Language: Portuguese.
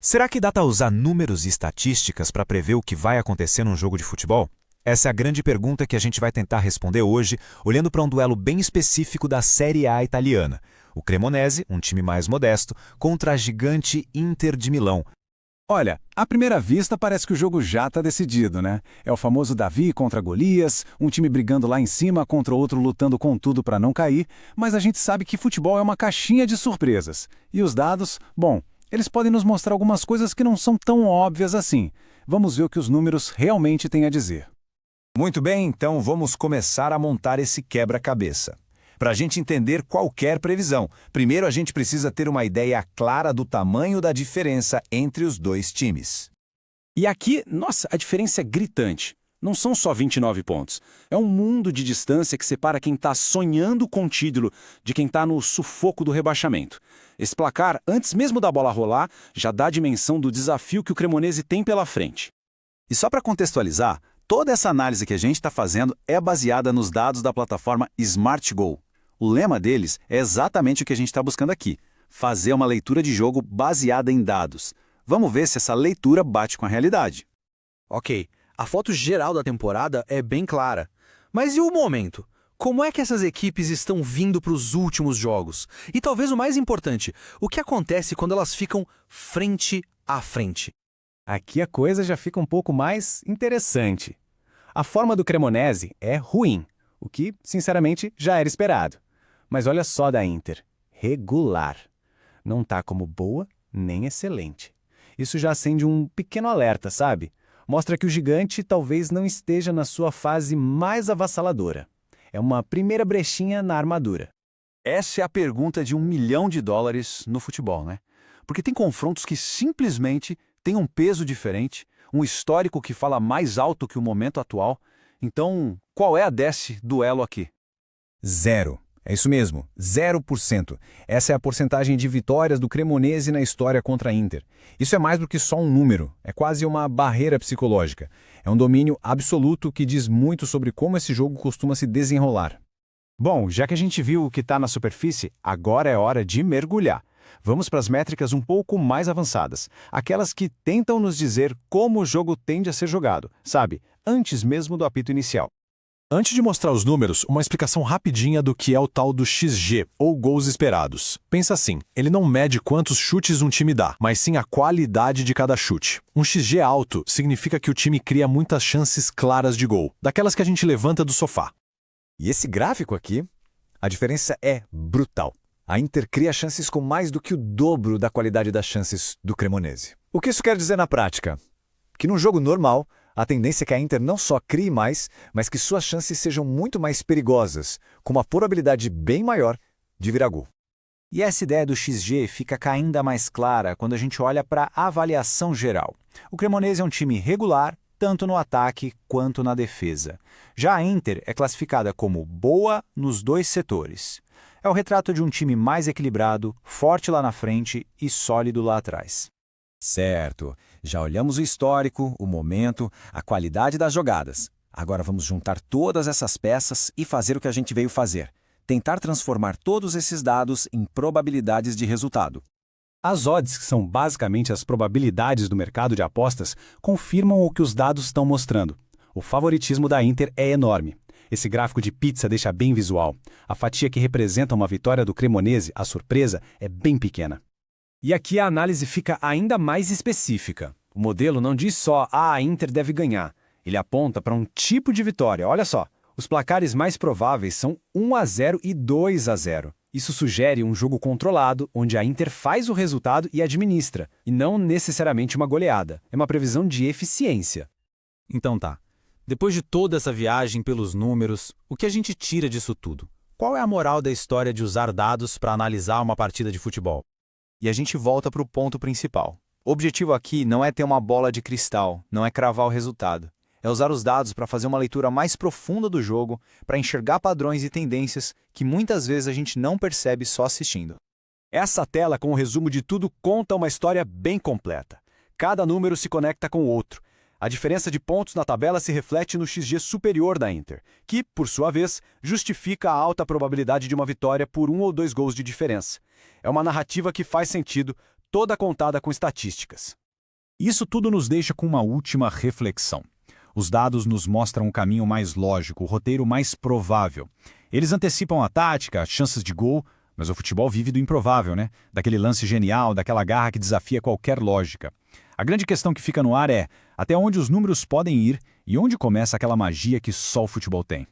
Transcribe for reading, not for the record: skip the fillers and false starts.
Será que dá para usar números e estatísticas para prever o que vai acontecer num jogo de futebol? Essa é a grande pergunta que a gente vai tentar responder hoje, olhando para um duelo bem específico da Série A italiana. O Cremonese, um time mais modesto, contra a gigante Inter de Milão. Olha, à primeira vista parece que o jogo já está decidido, né? É o famoso Davi contra Golias, um time brigando lá em cima contra o outro lutando com tudo para não cair, mas a gente sabe que futebol é uma caixinha de surpresas. E os dados, bom, eles podem nos mostrar algumas coisas que não são tão óbvias assim. Vamos ver o que os números realmente têm a dizer. Muito bem, então vamos começar a montar esse quebra-cabeça. Para a gente entender qualquer previsão, primeiro a gente precisa ter uma ideia clara do tamanho da diferença entre os dois times. E aqui, nossa, a diferença é gritante. Não são só 29 pontos. É um mundo de distância que separa quem está sonhando com o título de quem está no sufoco do rebaixamento. Esse placar, antes mesmo da bola rolar, já dá a dimensão do desafio que o Cremonese tem pela frente. E só para contextualizar, toda essa análise que a gente está fazendo é baseada nos dados da plataforma SmartGo. O lema deles é exatamente o que a gente está buscando aqui: fazer uma leitura de jogo baseada em dados. Vamos ver se essa leitura bate com a realidade. Ok, a foto geral da temporada é bem clara. Mas e o momento? Como é que essas equipes estão vindo para os últimos jogos? E talvez o mais importante, o que acontece quando elas ficam frente a frente? Aqui a coisa já fica um pouco mais interessante. A forma do Cremonese é ruim, o que, sinceramente, já era esperado. Mas olha só da Inter, regular. Não tá como boa nem excelente. Isso já acende um pequeno alerta, sabe? Mostra que o gigante talvez não esteja na sua fase mais avassaladora. É uma primeira brechinha na armadura. Essa é a pergunta de $1 milhão no futebol, né? Porque tem confrontos que simplesmente têm um peso diferente, um histórico que fala mais alto que o momento atual. Então, qual é a desse duelo aqui? 0. É isso mesmo, 0%. Essa é a porcentagem de vitórias do Cremonese na história contra a Inter. Isso é mais do que só um número, é quase uma barreira psicológica. É um domínio absoluto que diz muito sobre como esse jogo costuma se desenrolar. Bom, já que a gente viu o que está na superfície, agora é hora de mergulhar. Vamos para as métricas um pouco mais avançadas, aquelas que tentam nos dizer como o jogo tende a ser jogado, sabe, antes mesmo do apito inicial. Antes de mostrar os números, uma explicação rapidinha do que é o tal do XG, ou gols esperados. Pensa assim, ele não mede quantos chutes um time dá, mas sim a qualidade de cada chute. Um XG alto significa que o time cria muitas chances claras de gol, daquelas que a gente levanta do sofá. E esse gráfico aqui, a diferença é brutal. A Inter cria chances com mais do que o dobro da qualidade das chances do Cremonese. O que isso quer dizer na prática? Que num jogo normal, a tendência é que a Inter não só crie mais, mas que suas chances sejam muito mais perigosas, com uma probabilidade bem maior de virar gol. E essa ideia do XG fica ainda mais clara quando a gente olha para a avaliação geral. O Cremonese é um time regular, tanto no ataque quanto na defesa. Já a Inter é classificada como boa nos dois setores. É o retrato de um time mais equilibrado, forte lá na frente e sólido lá atrás. Certo, já olhamos o histórico, o momento, a qualidade das jogadas. Agora vamos juntar todas essas peças e fazer o que a gente veio fazer. Tentar transformar todos esses dados em probabilidades de resultado. As odds, que são basicamente as probabilidades do mercado de apostas, confirmam o que os dados estão mostrando. O favoritismo da Inter é enorme. Esse gráfico de pizza deixa bem visual. A fatia que representa uma vitória do Cremonese, a surpresa, é bem pequena. E aqui a análise fica ainda mais específica. O modelo não diz só a Inter deve ganhar. Ele aponta para um tipo de vitória. Olha só, os placares mais prováveis são 1-0 e 2-0. Isso sugere um jogo controlado, onde a Inter faz o resultado e administra, e não necessariamente uma goleada. É uma previsão de eficiência. Então tá. Depois de toda essa viagem pelos números, o que a gente tira disso tudo? Qual é a moral da história de usar dados para analisar uma partida de futebol? E a gente volta para o ponto principal. O objetivo aqui não é ter uma bola de cristal, não é cravar o resultado. É usar os dados para fazer uma leitura mais profunda do jogo, para enxergar padrões e tendências que muitas vezes a gente não percebe só assistindo. Essa tela com o resumo de tudo conta uma história bem completa. Cada número se conecta com o outro. A diferença de pontos na tabela se reflete no XG superior da Inter, que, por sua vez, justifica a alta probabilidade de uma vitória por 1 ou 2 gols de diferença. É uma narrativa que faz sentido, toda contada com estatísticas. Isso tudo nos deixa com uma última reflexão. Os dados nos mostram o caminho mais lógico, o roteiro mais provável. Eles antecipam a tática, as chances de gol, mas o futebol vive do improvável, né? Daquele lance genial, daquela garra que desafia qualquer lógica. A grande questão que fica no ar é até onde os números podem ir e onde começa aquela magia que só o futebol tem.